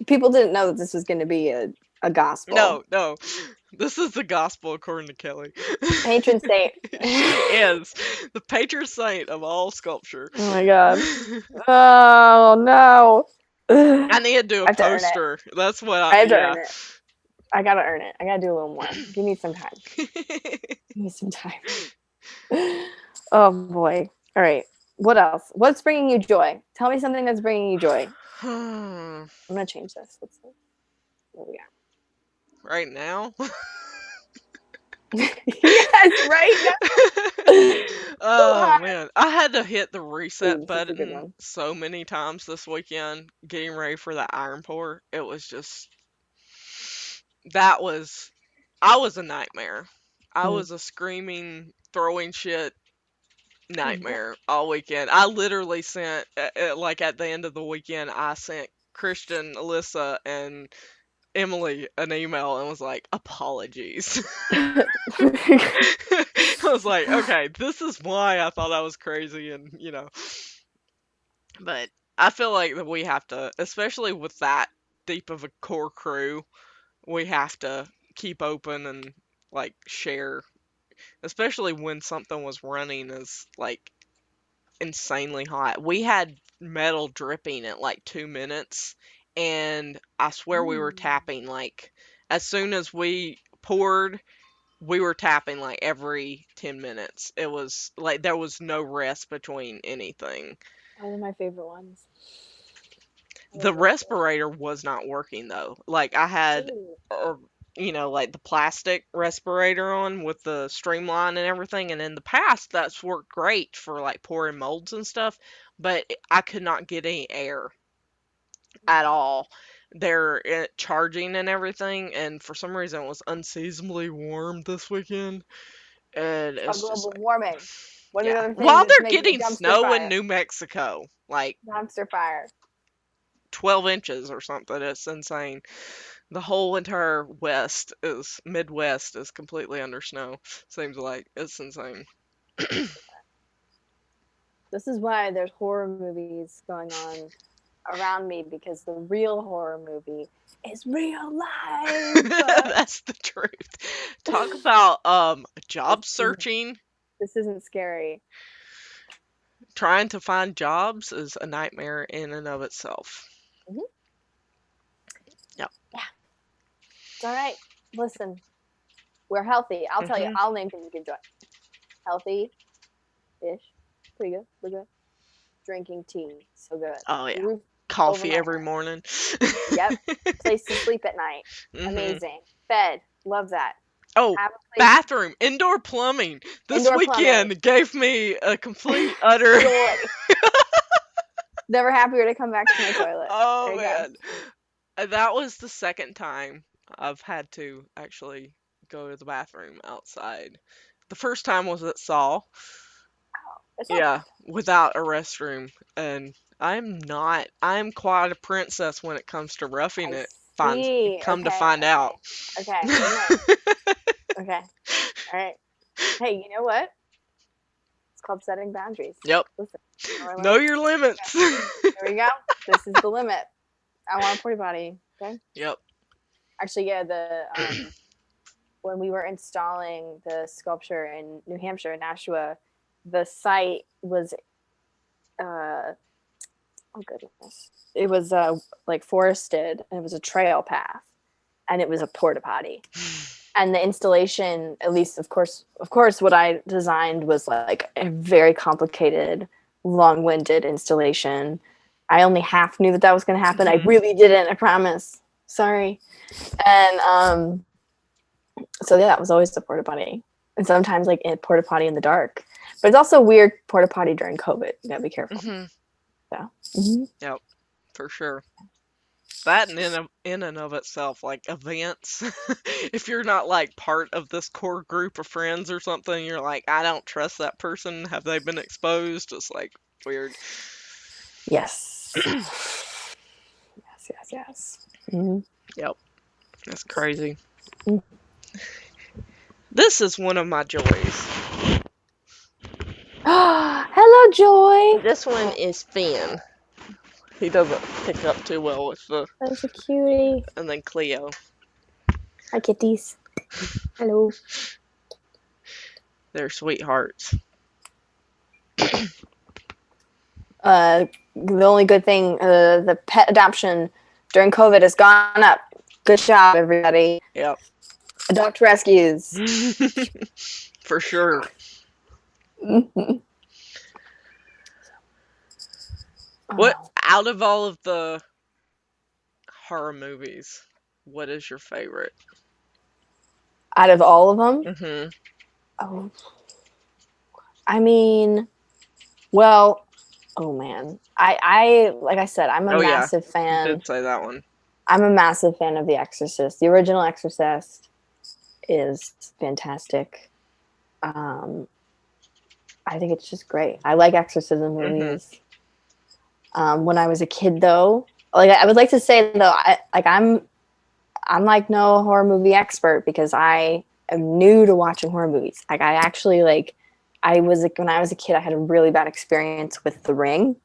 People didn't know that this was going to be a gospel. No, no. This is the gospel according to Kelly. Patron saint. She is the patron saint of all sculpture. Oh my god. Oh no. I need to do I a have to earn it. poster. That's what I have to yeah. earn it. I gotta earn it. I gotta do a little more. Give me some time. Give me some time. Oh boy. All right. What else? What's bringing you joy? Tell me something that's bringing you joy. I'm gonna change this. Let's see. What we Right now? got? Yes, right now. Oh man, I had to hit the Ooh, reset this is a good button one. so many times this weekend getting ready for the iron pour. It was just that was I was a nightmare. I Mm. was a screaming, throwing shit Yeah. nightmare all weekend. I literally sent like at the end of the weekend I sent Christian, Alyssa, and Emily an email and was like, apologies. I was like, okay, this is why I thought I was crazy, and but I feel like that we have to, especially with that deep of a core crew, we have to keep open and like share, especially when something was running as like insanely hot. We had metal dripping at like 2 minutes, and I swear we were Mm. tapping like as soon as we poured, we were tapping like every 10 minutes. It was like there was no rest between anything. One of my favorite ones. I The love it. respirator was not working though. Like I had, Ooh. uh, like the plastic respirator on with the streamline and everything. And in the past, that's worked great for like pouring molds and stuff. But I could not get any air at all. They're charging and everything. And for some reason, it was unseasonably warm this weekend. And It's called it's just global like, warming. What are yeah. the other things While that's they're making a getting dumpster snow in fire? New Mexico, like Dumpster fire. 12 inches or something, it's insane. The whole entire Midwest is completely under snow. Seems like it's insane. This is why there's horror movies going on around me because the real horror movie is real life. That's the truth. Talk about This job isn't, searching. this isn't scary. Trying to find jobs is a nightmare in and of itself. Mm-hmm. Yep. Yeah. It's all right. Listen, we're healthy. I'll tell you. Hmm. I'll name things you can enjoy. Healthy ish. Pretty good. We're good. Drinking tea. So good. Oh yeah. Roof over Coffee my every head. morning. Yep. Place to sleep at night. Hmm. Amazing. Bed. Love that. Oh, Have a place. bathroom, indoor plumbing. This Indoor plumbing. weekend gave me a complete utter. Joy. Never happier to come back to my toilet. Oh There you go. man. That was the second time I've had to actually go to the bathroom outside. The first time was at Sol. It's not Yeah, bad. without a restroom. And I'm quite a princess when it comes to roughing I it. see. Come to Okay. find out. Okay. Okay. Nice. Okay. All right. Hey, you know what? It's called setting boundaries. Yep. Listen. You know what I Know learned? your limits. There we go. This is the limit. I want a porta potty. Okay. Yep. Actually, yeah. When we were installing the sculpture in New Hampshire, in Nashua, the site was oh goodness, it was like forested, and it was a trail path, and it was a porta potty. And the installation, at least of course, what I designed was like a very complicated, long-winded installation. I only half knew that was going to happen. I really didn't. I promise. Sorry. And so yeah, that was always the porta potty, and sometimes like a porta potty in the dark. But it's also weird porta potty during COVID. You gotta be careful. Hmm. So. Mm-hmm. Yep. For sure. That in and of itself, like events, if you're not like part of this core group of friends or something, you're like, I don't trust that person. Have they been exposed? It's like weird. Yes. Yes. Mm-hmm. Yep. That's crazy. Mm-hmm. This is one of my joys. Hello, Joy. This one is Finn. He doesn't pick up too well with the. That's a cutie. And then Cleo. Hi, kitties. Hello. They're sweethearts. The only good thing, the pet adoption during COVID has gone up. Good job, everybody. Yep. Adopt rescues. For sure. What Oh, out of all of the horror movies, what is your favorite? out of all of them, Mm-hmm. oh, I mean, well, oh man, I like I said, I'm a Oh yeah, massive you fan. did say that one. I'm a massive fan of The Exorcist. The original Exorcist is fantastic. Um, I think it's just great. I like exorcism Mm-hmm. movies. When I was a kid, though, like I would like to say though, I'm like no horror movie expert because I am new to watching horror movies. Like I actually like I was like when I was a kid, I had a really bad experience with The Ring.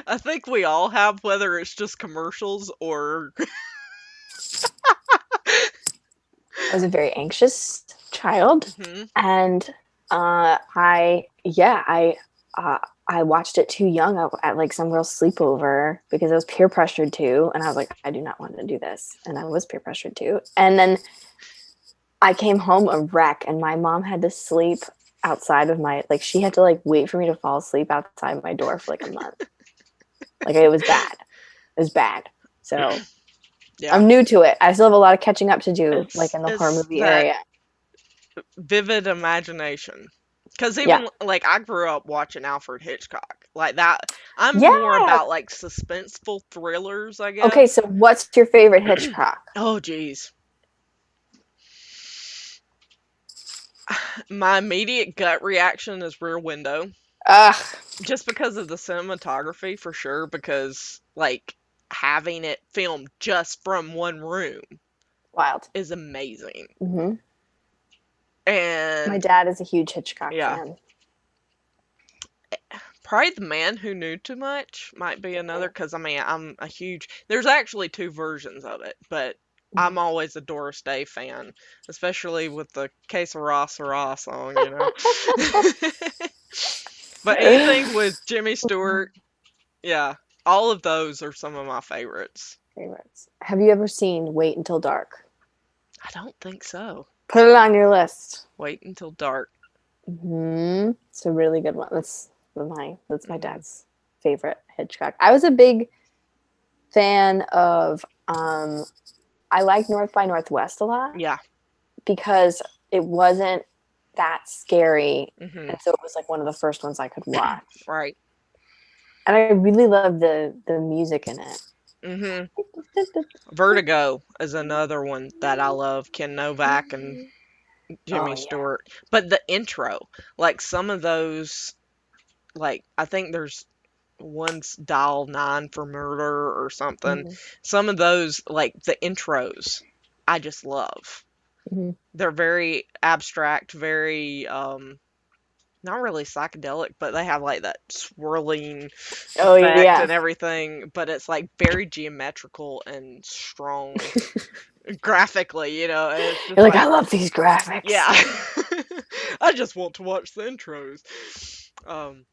I think we all have, whether it's just commercials or. I was a very anxious child, Hmm. and uh, I watched it too young at like some girl's sleepover because I was peer pressured to, and I was like, I do not want to do this, and I was peer pressured to, and then I came home a wreck, and my mom had to sleep outside of my like she had to like wait for me to fall asleep outside my door for like a month. Like it was bad. It was bad. So Yeah, I'm new to it. I still have a lot of catching up to do, like it's in the horror it's movie that area. vivid imagination. Because Yeah. even like I grew up watching Alfred Hitchcock, like that. I'm more Yeah. about like suspenseful thrillers, I Okay, guess. so what's your favorite Hitchcock? Oh geez, my immediate gut reaction is Rear Window, Ugh, just because of the cinematography for sure. Because like having it filmed just from one room wild. is amazing. Hmm. My And dad is a huge Hitchcock yeah, fan. probably The Man Who Knew Too Much might be another, because I mean, I'm a huge. There's actually two versions of it, but I'm always a Doris Day fan, especially with the Que Sera Sera song. But anything with Jimmy Stewart, yeah, all of those are some of my favorites. Favorites. Have you ever seen Wait Until Dark? I don't think so. Put it on your list. Wait Until Dark. It's a really good one. That's my Hmm. dad's favorite Hitchcock. I was a big fan of I like North by Northwest a lot Yeah. because it wasn't that scary, Hmm. and so it was like one of the first ones I could watch. Right. And I really love the music in it. Hmm. Vertigo is another one that I love. Ken Novak and Oh Jimmy yeah. Stewart. But the intro, like some of those, like I think there's one's Dial 9 for Murder or something. Mm-hmm. Some of those, like the intros, I just love. Mm-hmm. They're very abstract, very not really psychedelic, but they have like that swirling Oh effect yeah. and everything, but it's like very geometrical and strong graphically, and it's just You're like, I like, love these yeah. graphics. I just want to watch the intros. Um,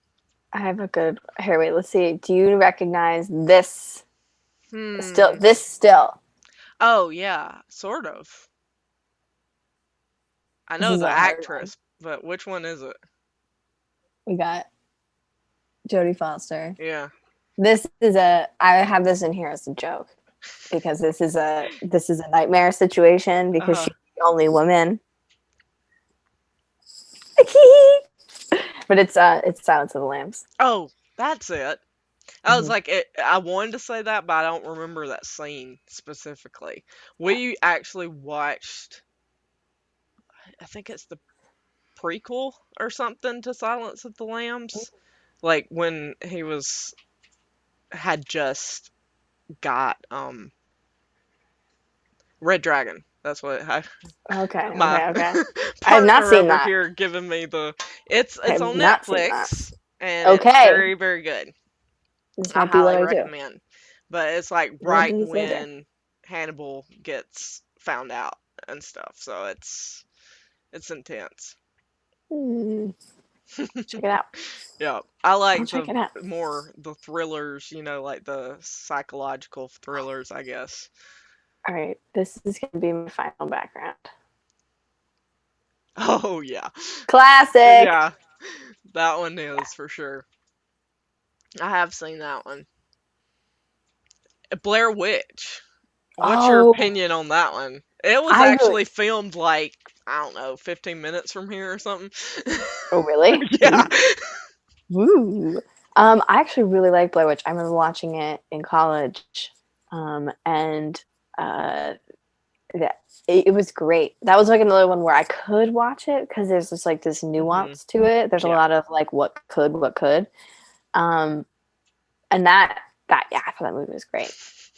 I have a good here. Wait, let's see. Do you recognize this? hmm. Still. Oh yeah, sort of. I This know is the a hard one. actress, but which one is it? We got Jodie Foster. Yeah. This is a. I have this in here as a joke because this is a nightmare situation because Uh-huh. she's the only woman. But it's Silence of the Lambs. Oh, that's it. I was Mm-hmm. like, I wanted to say that, but I don't remember that scene specifically. Yeah. We actually watched, I think it's the prequel or something to Silence of the Lambs, like when he had just got Red Dragon. That's what Okay. my Okay. Okay. I have not partner seen over that. here giving me the. It's I have on not seen that. Netflix and it's Okay. very very good. This I might be what highly I do. recommend. But it's like Might right be this what I do. when Hannibal gets found out. and stuff. So it's intense. Hmm. Check it out. Yeah, I I'll like check it out. the thrillers, like the psychological thrillers, I guess. All right, this is gonna be my final background. Oh yeah, Classic. yeah, that one is for sure. I have seen that one. Blair Witch. What's your Oh, opinion on that one? It was I really. actually filmed like, I don't know, 15 minutes from here or something. Oh, really? Yeah. Woo. I actually really like Blair Witch. I remember watching it in college, and uh, that it was great. That was like another one where I could watch it because there's just like this Hmm. nuance to it. There's a Yeah. lot of like what could, um, and that yeah, I thought that movie was great.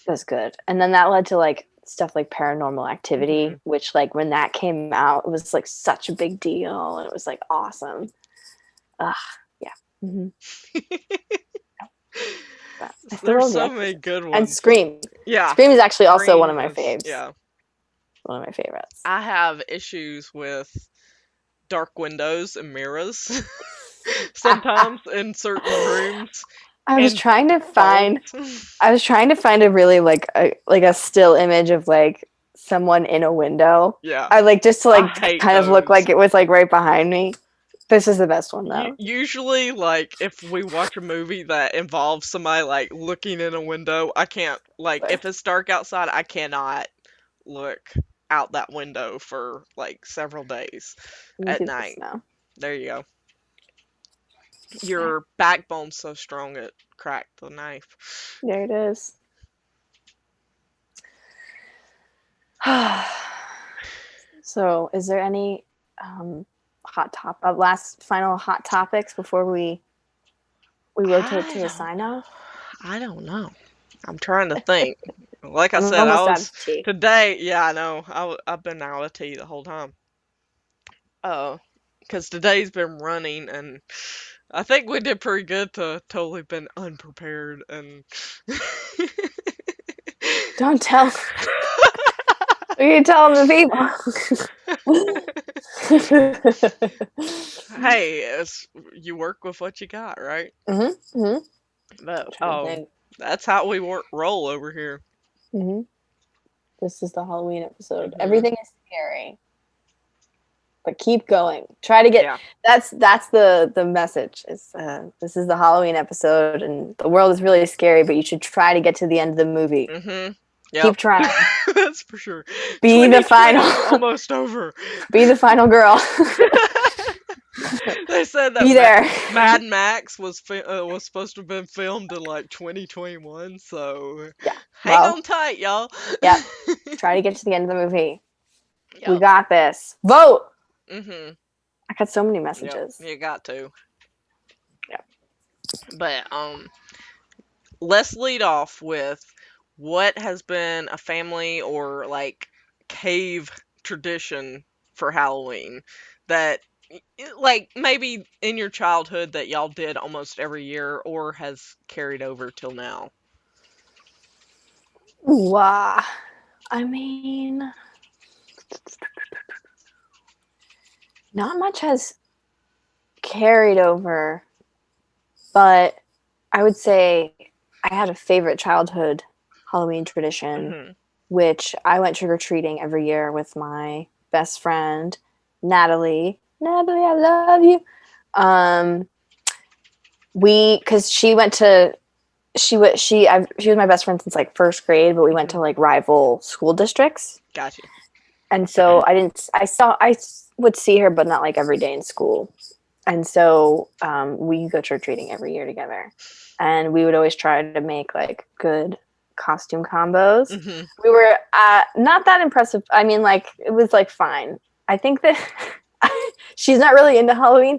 It was good, and then that led to like stuff like Paranormal Activity, Hmm. which like when that came out, it was like such a big deal, and it was like awesome. Ugh, yeah. Mm-hmm. But I still There's love The so many Exorcist good and ones. Scream. Yeah. Scream is actually also one of Scream my is, faves. yeah. One of my favorites. I have issues with dark windows and mirrors sometimes in certain rooms I was and trying to find. phones. I was trying to find a really like a still image of like someone in a window. Yeah. I like just to I like hate kind of look those. like it was like right behind me. This is the best one though. Usually, like, if we watch a movie that involves somebody, like, looking in a window, I can't, like, if it's dark outside, I cannot look out that window for, like, several days Let me at do this night. now. There you go. Your backbone's so strong it cracked the knife. There it is. So, is there any um, last final hot topics before we rotate I to a don't sign off? I don't know. I'm trying to think. Like I I'm said, I almost out was of tea. today. Yeah, I know. I've been out of tea the whole time. Because today's been running, and I think we did pretty good to totally been unprepared and. Don't tell. We can tell the people. Hey, you work with what you got, right? Mm-hmm, mm-hmm. But Trying to think. that's how we roll over here. Mm-hmm. This is the Halloween episode. Hmm. Everything is scary, but keep going. Try to get. Yeah. That's the message. Is this is the Halloween episode, and the world is really scary, but you should try to get to the end of the movie. Hmm. Keep Yep. trying. That's for sure. Be the 2020 final. is almost over. Be the final girl. They said that Be there. Mad Max was supposed to have been filmed in like 2021, so Yeah. hang Well. on tight, y'all. Yep. Try to get to the end of the movie. We Yep. got this. Vote. Mhm. I got so many Yep. messages. You got to. Yeah. But let's lead off with what has been a family or like cave tradition for Halloween that like maybe in your childhood that y'all did almost every year or has carried over till now. Wow. I mean, not much has carried over, but I would say I had a favorite childhood Halloween tradition, Mhm. which I went trick or treating every year with my best friend, Natalie. Natalie, I love you. Because she went to she was my best friend since like first grade, but we went to Mhm. like rival school districts, Gotcha. and so I would see her, but not like every day in school. And so we go trick or treating every year together, and we would always try to make like good costume combos. Mhm. We were not that impressive. I mean, like it was like fine. I think that she's not really into Halloween,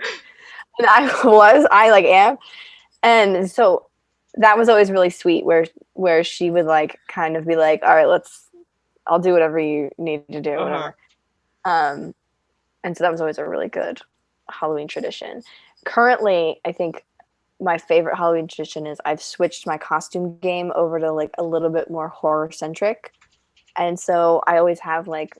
and I like am, and so that was always really sweet. Where she would like kind of be like, all right, I'll do whatever you need to do, Uh-huh. whatever. Um, and so that was always a really good Halloween tradition. Currently, I think my favorite Halloween tradition is I've switched my costume game over to like a little bit more horror centric, and so I always have like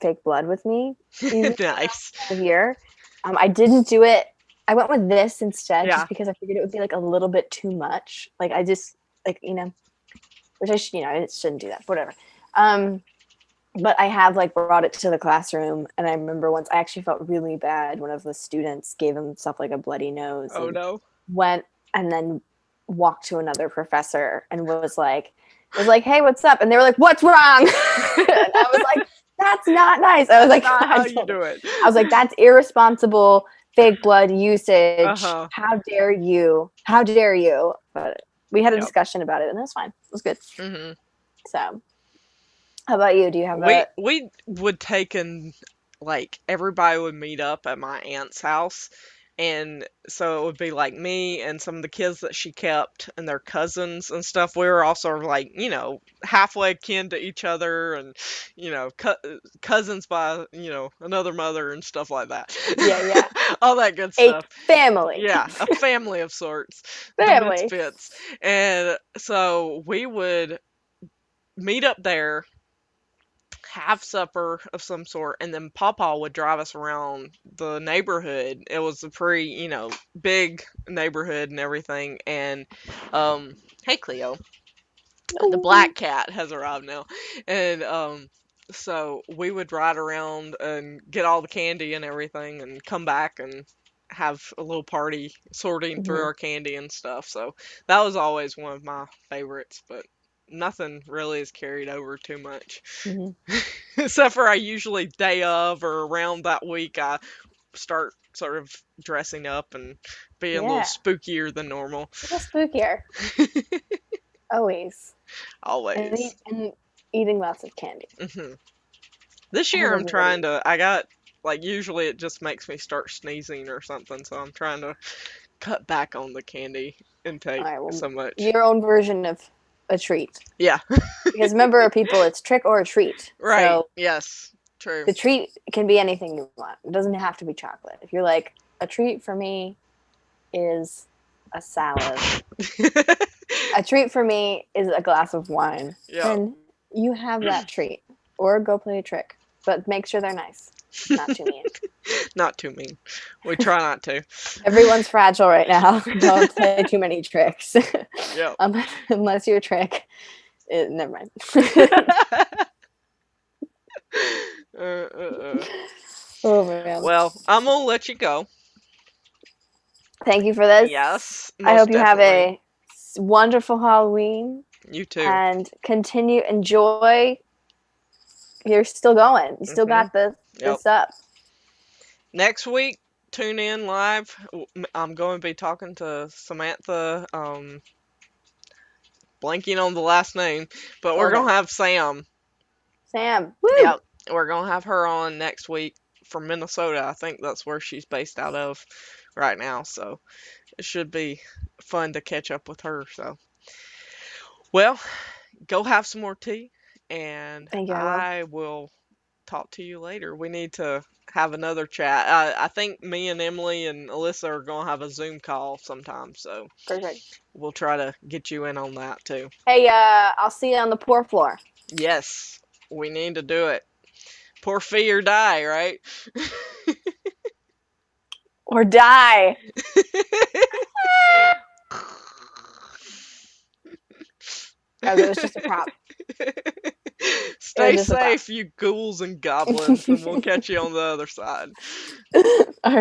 fake blood with me, even Nice. time of year. I didn't do it. I went with this instead, Yeah. just because I figured it would be like a little bit too much. Like I just like which I should I shouldn't do that. Whatever. But I have like brought it to the classroom, and I remember once I actually felt really bad. One of the students gave himself like a bloody nose, Oh and no. went and then walked to another professor and was like, "Hey, what's up?" And they were like, "What's wrong?" And I was like, "That's not nice." I was like, Not how you do it. I was like, "That's irresponsible fake blood usage. Uh-huh. How dare you? How dare you?" But we had a Yep. discussion about it, and it was fine. It was good. Mhm. So, how about you? Do you have We would take and like everybody would meet up at my aunt's house, and so it would be like me and some of the kids that she kept and their cousins and stuff. We were also like, halfway kin to each other, and cousins by another mother and stuff like that. yeah, All that good a stuff. family, Yeah, a family of sorts, the family. misfits. And so we would meet up there, have supper of some sort, and then Pawpaw would drive us around the neighborhood. It was a pretty, big neighborhood and everything. And, hey Cleo, the Oh. black cat has arrived now. And, so we would ride around and get all the candy and everything and come back and have a little party sorting through Mhm, our candy and stuff. So that was always one of my favorites, but nothing really is carried over too much. mhm. Except for I usually day of or around that week I start sort of dressing up and being a little Yeah, spookier than normal. a little spookier. Always. Always. And eating lots of candy. hmm This I hope year I'm everybody. trying to, I got, like, usually it just makes me start sneezing or something, so I'm trying to cut back on the candy All intake right, well, so much. your own version of a treat. Yeah, Because remember, people, it's trick or a treat. right. So Yes, true. the treat can be anything you want. It doesn't have to be chocolate. If you're like, a treat for me is a salad. A treat for me is a glass of wine. Yeah, Then you have that treat. Or go play a trick. But make sure they're nice. Not too mean. not too mean. We try not to. Everyone's fragile right now. Don't play too many tricks. Yep. Unless your trick. Never mind. Uh. Oh man. Well, I'm gonna let you go. Thank you for this. Yes, I most hope you have definitely. a wonderful Halloween You too. and enjoy. You're still going. You still hmm got this Yep. up. Next week, tune in live. I'm going to be talking to Samantha. Blanking on the last name, but we're Okay. gonna have Sam. Sam. Woo! Yep, we're gonna have her on next week from Minnesota. I think that's where she's based out of right now. So it should be fun to catch up with her. So, well, go have some more tea, and Thank you. I will. I will talk to you later. We need to have another chat. I think me and Emily and Alyssa are gonna have a Zoom call sometime, so Perfect. we'll try to get you in on that too. Hey, I'll see you on the poor floor. Yes, we need to do it. Poor fee or die, right? Or die. Okay, it was just a prop. It was Stay just a prop. safe, you ghouls and goblins, and we'll catch you on the other side. All right.